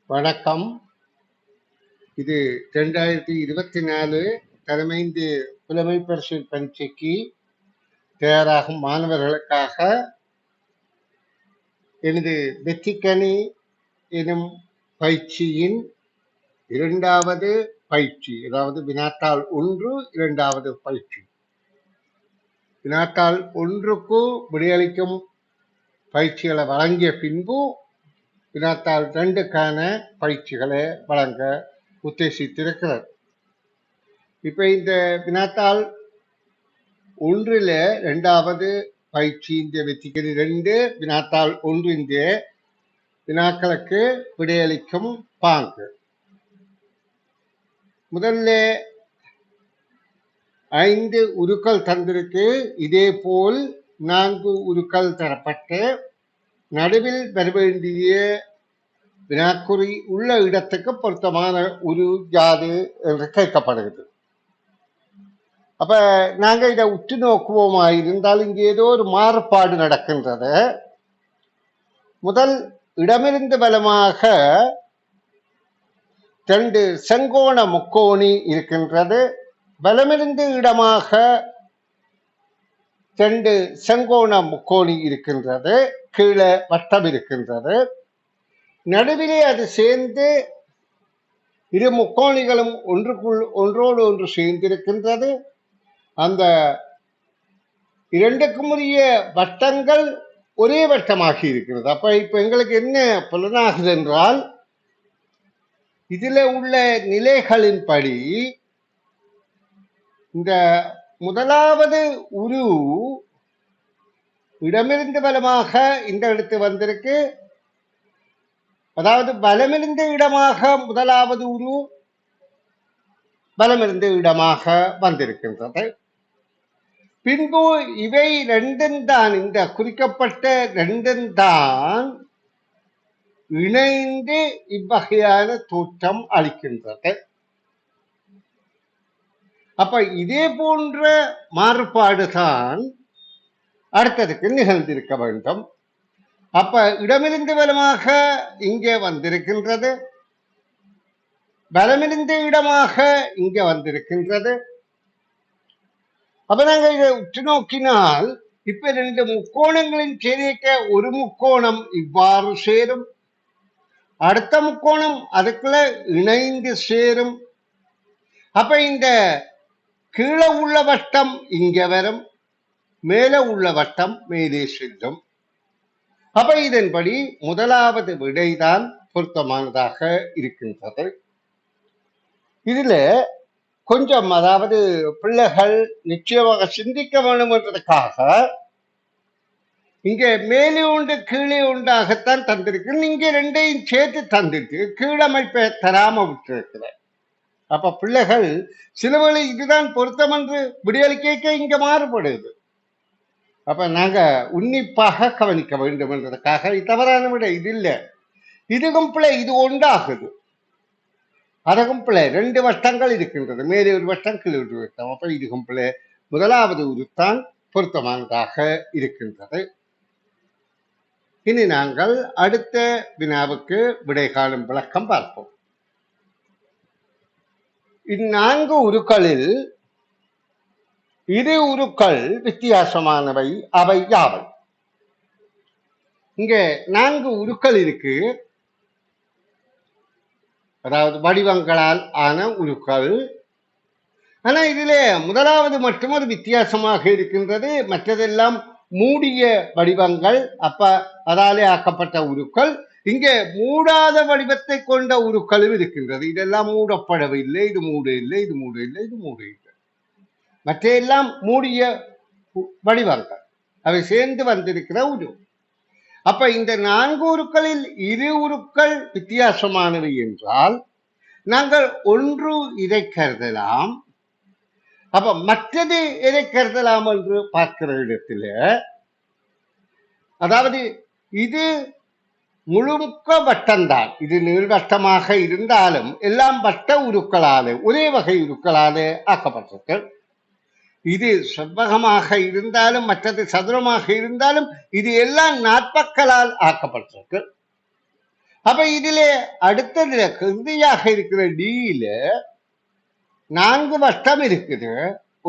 வணக்கம். இது 2024 தலைமைந்து புலமை பரிசில் பரீட்சைக்கு தயாராகும் மாணவர்களுக்காக எனது வெற்றிக்கணி எனும் பயிற்சியின் இரண்டாவது பயிற்சி, அதாவது வினாத்தாள் 1 இரண்டாவது பயிற்சி. வினாத்தாள் 1க்கு விடையளிக்கும் பயிற்சிகளை வழங்கிய பின்பு வினாத்தாள் 2க்கான பயிற்சிகளை வழங்க உத்தேசித்திருக்கிறது. இப்ப இந்த வினாத்தாள் 1ல இரண்டாவது பயிற்சி இந்த வெற்றிக்கணி 2 வினாத்தாள் 1 இந்த வினாக்களுக்கு விடையளிக்கும் பாங்கு. முதல்ல 5 உருக்கள் தந்திருக்கு. இதே போல் 4 உருக்கள் தரப்பட்டு நடுவில் வர வேண்டிய வினாக்குறி உள்ள இடத்துக்கு பொருத்தமான உரு யாது என்று கேட்கப்படுகிறது. அப்ப நாங்க இதை உற்று நோக்குவோமா இருந்தால் இங்கே ஏதோ ஒரு மாறுபாடு நடக்கின்றது. முதல் இடமிருந்து பலமாக 2 செங்கோண முக்கோணி இருக்கின்றது. பலமிருந்து இடமாக 2 செங்கோண முக்கோணி இருக்கின்றது. கீழே வட்டம் இருக்கின்றது. நடுவிலே அது சேர்ந்து இரு முக்கோணிகளும் ஒன்றோடு ஒன்று சேர்ந்திருக்கின்றது. அந்த இரண்டுக்கும் உரிய வட்டங்கள் ஒரே வட்டமாகி இருக்கிறது. அப்ப இப்ப எங்களுக்கு என்ன புலனாகுது என்றால், இதுல உள்ள நிலைகளின்படி இந்த முதலாவது உரு இடமிருந்து பலமாக இந்த இடத்து வந்திருக்கு. அதாவது பலமிருந்து இடமாக முதலாவது உரு பலமிருந்து இடமாக வந்திருக்கின்றது. பின்பு இவை ரெண்டும் தான், இந்த குறிக்கப்பட்ட ரெண்டும் தான் இணைந்து இவ்வகையான தோற்றம் அளிக்கின்றது. அப்ப இதே போன்ற மாறுபாடுதான் அடுத்ததுக்கு நிகழ்ந்திருக்க வேண்டும். அப்ப இடமிருந்து பலமாக இங்கே வந்திருக்கின்றது, பலமிருந்து இடமாக இங்க வந்திருக்கின்றது. அப்ப நாங்க இதை உற்று நோக்கினால் இப்ப 2 முக்கோணங்களின் சேரிக்க ஒரு முக்கோணம் இவ்வாறு சேரும், அடுத்த முக்கோணம் அதுக்குள்ள இணைந்து சேரும். அப்ப இந்த கீழே உள்ள வட்டம் இங்க வரும், மேல உள்ள வட்டம் மேலே செல்லும். அப்ப இதன்படி முதலாவது விடைதான் பொருத்தமானதாக இருக்கின்றது. இதுல கொஞ்சம், அதாவது பிள்ளைகள் நிச்சயமாக சிந்திக்க வேண்டும் என்றதுக்காக இங்க மேலே உண்டு கீழே உண்டாகத்தான் தந்திருக்கு. இங்க ரெண்டையும் சேர்த்து தந்துட்டு கீழமைப்பை தராம விட்டு. அப்ப பிள்ளைகள் சிலவேளை இதுதான் பொருத்தம் என்று விடியளிக்க இங்க மாறுபடுது. அப்ப நாங்க உன்னிப்பாக கவனிக்க வேண்டும் என்றதுக்காக தவறான விட இது இல்லை. இதுக்கும் பிள்ளை இது ஒன்றாகுது, அதுக்கும் பிள்ளை 2 வட்டங்கள் இருக்கின்றது, மேலே ஒரு வட்டம் கீழே ஒரு வட்டம். அப்ப இதுக்கும் பிள்ளை முதலாவது உருத்தான் பொருத்தமானதாக இருக்கின்றது. இனி நாங்கள் அடுத்த வினாவுக்கு விடை காணும் விளக்கம் பார்ப்போம். இந்நான்கு உருக்களில் இரு உருக்கள் வித்தியாசமானவை, அவை யாவை? இங்க 4 உருக்கள் இருக்கு, அதாவது வடிவங்களால் ஆன உருக்கள். ஆனா இதுல முதலாவது மட்டும் ஒரு வித்தியாசமாக இருக்கின்றது, மற்றதெல்லாம் மூடிய வடிவங்கள். அப்ப அதாலே ஆக்கப்பட்ட உருக்கள். இங்க மூடாத வடிவத்தை கொண்ட உருக்களும் இருக்கின்றது. இதெல்லாம் மூடப்படவில்லை, இது மூட இல்லை, இது மூட இல்லை, இது மூட இல்லை. மற்ற எல்லாம் மூடிய வடிவங்கள், அவை சேர்ந்து வந்திருக்கிற உரு. அப்ப இந்த 4 உருக்களில் இரு உருக்கள் வித்தியாசமானவை என்றால் நாங்கள் ஒன்று இதை கருதலாம். அப்ப மற்றது எதை கருதலாம் என்று பார்க்கிற இடத்துல, அதாவது இது முழுக்க வட்டம்தான், இது நீள்வட்டமாக இருந்தாலும் எல்லாம் வட்ட உருக்களாலே, ஒரே வகை உருக்களாலே ஆக்கப்பட்டிருக்கு. இது செவ்வகமாக இருந்தாலும் மற்றது சதுரமாக இருந்தாலும் இது எல்லாம் நாட்பக்களால் ஆக்கப்பட்டிருக்கு. அப்ப இதிலே அடுத்ததுல இறுதியாக இருக்கிற டியில 4 வட்டம் இருக்குது,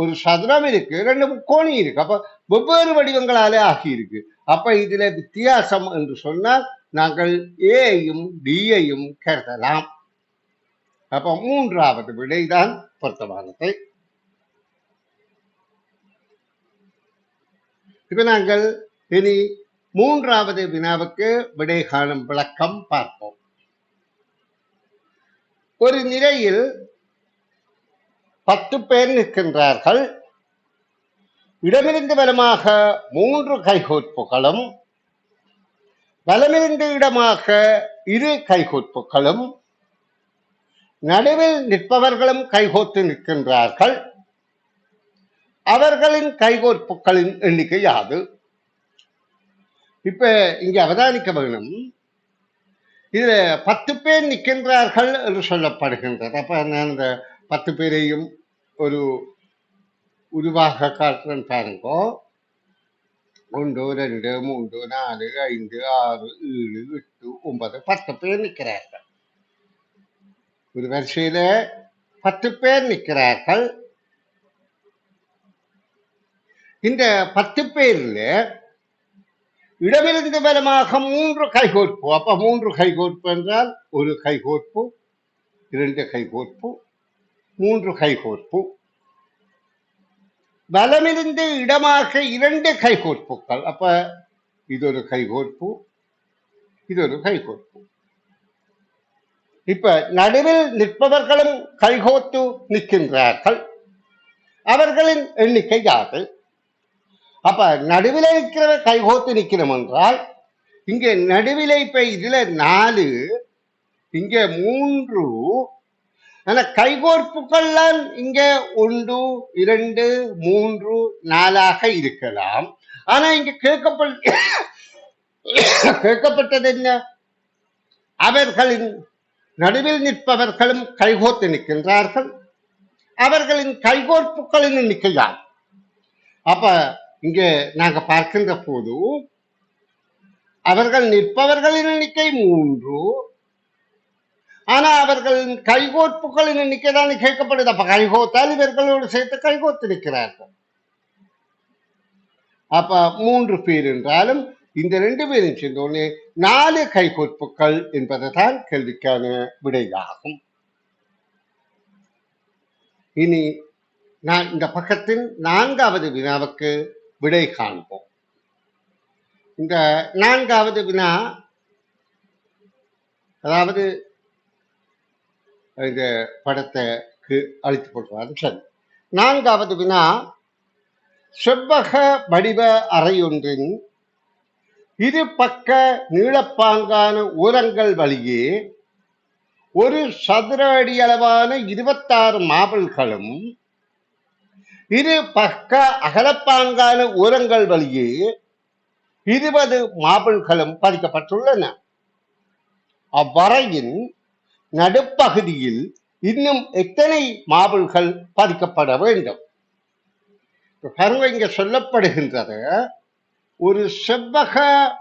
ஒரு சதுரம் இருக்கு, 2 முக்கோணி இருக்கு. அப்ப வெவ்வேறு வடிவங்களாலே ஆகியிருக்கு. அப்ப இதுல வித்தியாசம் என்று சொன்னால் நாங்கள் ஏயும் டியையும் கருதலாம். அப்ப 3வது விடைதான் பொருத்தமானது. இப்ப நாங்கள் இனி 3வது வினாவுக்கு விடை காணும் விளக்கம் பார்ப்போம். ஒரு நிலையில் 10 பேர் நிற்கின்றார்கள். இடமிருந்து வலமாக 3 கைகோர்ப்புகளும், வலமிருந்து இடமாக 2 கைகோர்ப்புகளும், நடுவில் நிற்பவர்களும் கைகோர்த்து நிற்கின்றார்கள். அவர்களின் கைகோர்ப்புகளின் எண்ணிக்கை யாது? இப்ப இங்க அவதானிக்க வேணும், இதுல 10 பேர் நிற்கின்றார்கள் என்று சொல்லப்படுகின்றது. அப்ப நான் இந்த 10 பேரையும் ஒரு உருவாக காட்டுறேன் பாருங்க. 1 2 3 4 5 6 7 8 9 10 பேர் நிற்கிறார்கள். ஒரு வரிசையில 10 பேர் நிற்கிறார்கள். இந்த 10 பேர்ல இடமிருந்து வலமாக 3 கைகோர்ப்பு. அப்ப 3 கைகோர்ப்பு என்றால் 1 கைகோர்ப்பு, 2 கைகோர்ப்பு, 3 கைகோர்ப்பு. வலமிருந்து இடமாக 2 கைகோர்ப்புகள். அப்ப இது ஒரு கைகோர்ப்பு, இது ஒரு கைகோர்ப்பு. இப்ப நடுவில் நிற்பவர்களும் கைகோர்த்து நிற்கின்றார்கள். அவர்களின் எண்ணிக்கை யாது? அப்ப நடுவில் இருக்கிற கைகோர்த்து நிற்கிறோம் என்றால் இங்க நடுவில் இப்ப இதுல 4, இங்க 3. ஆனா கைகோர்ப்புகள்லாம் இங்க 1 2 3 4 இருக்கலாம். ஆனா இங்க கேட்கப்பட்டது என்ன? அவர்களின் நடுவில் நிற்பவர்களும் கைகோர்த்து நிற்கின்றார்கள். அவர்களின் கைகோர்ப்புகளின் எண்ணிக்கை யார்? அப்ப இங்க நாங்க பார்க்கின்ற போது அவர்கள் நிற்பவர்களின் எண்ணிக்கை 3, ஆனா அவர்களின் கைகோர்ப்புகளின் எண்ணிக்கை தான் கேட்கப்படுது. அப்ப கைகோர்த்தால் இவர்களோடு சேர்த்து கைகோர்த்து நிற்கிறார்கள். அப்ப 3 பேர் என்றாலும் இந்த 2 பேரும் சேர்ந்தோடனே 4 கைகோர்ப்புகள் என்பதுதான் கேள்விக்கான விடையாகும். இனி நான் இந்த பக்கத்தின் 4வது வினாவுக்கு விடை காண்போம். இந்த 4வது வினா, அதாவது இந்த படத்தை அழித்து போடுறாரு. சரி, 4வது வினா, செவ்வக வடிவ அறையொன்றின் 2 பக்க நீளப்பாங்கான ஓரங்கள் வழியே ஒரு சதுர அடி அளவான 26 மார்பிள்களும் 2 பக்க அகலப்பாங்கான ஓரங்கள் வழியே 20 மார்பிள்களும் பதிக்கப்பட்டுள்ளன. அவ்வறையின் நடுப்பகுதியில் இன்னும் எத்தனை மார்பிள்கள் பதிக்கப்பட வேண்டும்? பாருங்க, இங்க சொல்லப்படுகின்றது ஒரு செவ்வக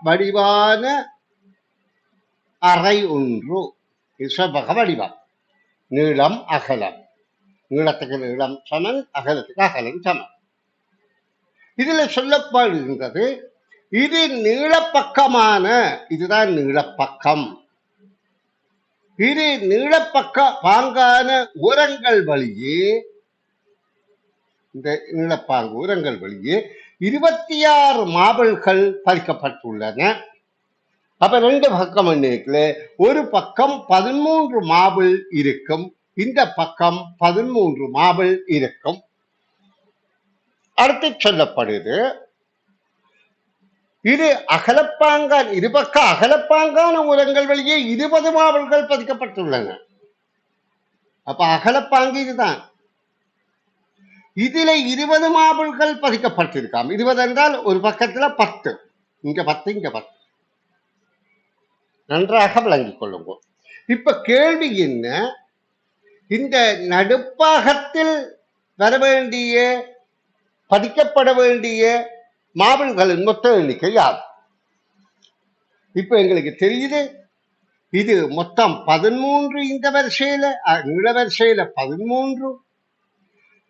வடிவான அறை ஒன்று. செவ்வக வடிவம், நீளம் அகலம், நீளத்துக்கு நீளம் சமன், அகலத்துக்கு அகலம் சமன். இதுல சொல்லப்படுகின்றது இது நீளப்பக்கமான, இதுதான் நீளப்பக்கம், இது நீளப்பக்க பாங்கான ஓரங்கள் வழியே, இந்த நீளப்பாங்கு ஓரங்கள் வழியே 26 மார்பிள்கள் பதிக்கப்பட்டுள்ளன. அப்ப 2 பக்கம் எண்ணிக்கல, ஒரு பக்கம் 13 மார்பிள் இருக்கும், இந்த பக்கம் 13 மார்பிள் இருக்கும். அடுத்து சொல்லப்படுது இது அகலப்பாங்கான், இருபக்க அகலப்பாங்கான ஓரங்கள் வழியே 20 மார்பிள்கள் பதிக்கப்பட்டுள்ளன. அப்ப அகலப்பாங்கு இதுதான். இதுல 20 மார்பிள்கள் பதிக்கப்பட்டிருக்காம். 20 என்றால் ஒரு பக்கத்துல 10, இங்க 10, இங்க 10. நன்றாக விளங்கிக் கொள்ளுங்க. இப்ப கேள்வி என்ன, இந்த நடுப்பாகத்தில் வர வேண்டிய பதிக்கப்பட வேண்டிய மார்பிள்களின் மொத்த எண்ணிக்கை யார்? இப்ப எங்களுக்கு தெரியுது இது மொத்தம் 13 இந்த வரிசையில நீள வரிசையில 13,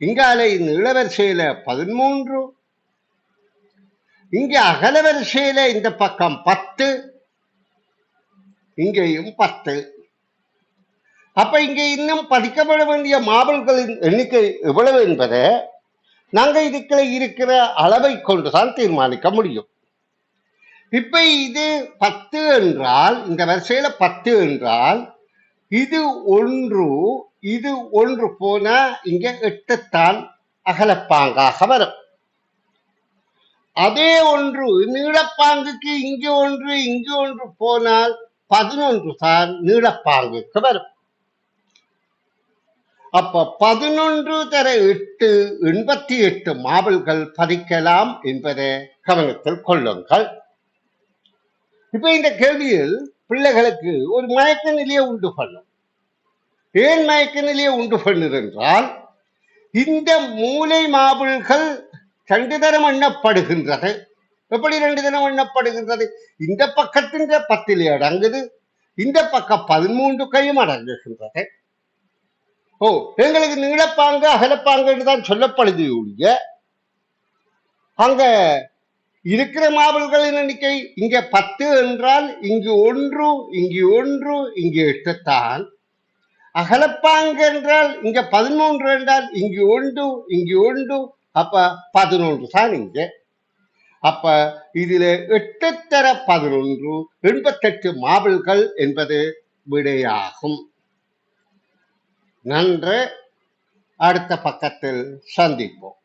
இங்கால நீள வரிசையில 13, இங்க அகல வரிசையில இந்த பக்கம் 10, இங்கேயும் 10. அப்ப இங்க இன்னும் பதிக்கப்பட வேண்டிய மார்பிள்களின் எண்ணிக்கை எவ்வளவு என்பதை நாங்க இதுக்குள்ள இருக்கிற அளவை கொண்டுதான் தீர்மானிக்க முடியும். இப்ப இது 10 என்றால், இந்த வரிசையில 10 என்றால் இது 1, இது 1 போனா இங்க 8 தான் அகலப்பாங்காக வரும். அதே 1 நீளப்பாங்குக்கு இங்கு 1 இங்கு 1 போனால் 11 தான் நீளப்பாங்குக்கு வரும். அப்ப 11 தர 8 88 மார்பிள்கள் பதிக்கலாம் என்பதை கவனத்தில் கொள்ளுங்கள். இப்ப இந்த கேள்வியில் பிள்ளைகளுக்கு ஒரு மயக்க நிலையை உண்டு பண்ணும். ஏன் மயக்க நிலையை உண்டு பண்ணுது என்றால், இந்த மூலை மார்பிள்கள் 2 தரம் எண்ணப்படுகின்றது. எப்படி 2 தரம் எண்ணப்படுகின்றது? இந்த பக்கத்தின் 10 அடங்குது, இந்த பக்கம் 13 கையும் அடங்குகின்றது. எங்களுக்கு நீளப்பாங்க அகலப்பாங்கன்னு தான் சொல்லப்படுது ஒழிய அங்க இருக்கிற மார்பிள்களின் எண்ணிக்கை இங்க 10 என்றால் இங்கு 1 இங்கு 1 இங்கு 8 தான். அகலப்பாங்க என்றால் இங்க 13 என்றால் இங்கு 1 இங்கு 1, அப்ப 11 தான் இங்க. அப்ப இதுல 8 தர 11 88 மார்பிள்கள் என்பது விடையாகும். நன்று. அடுத்த பக்கத்தில் சந்திப்போம்.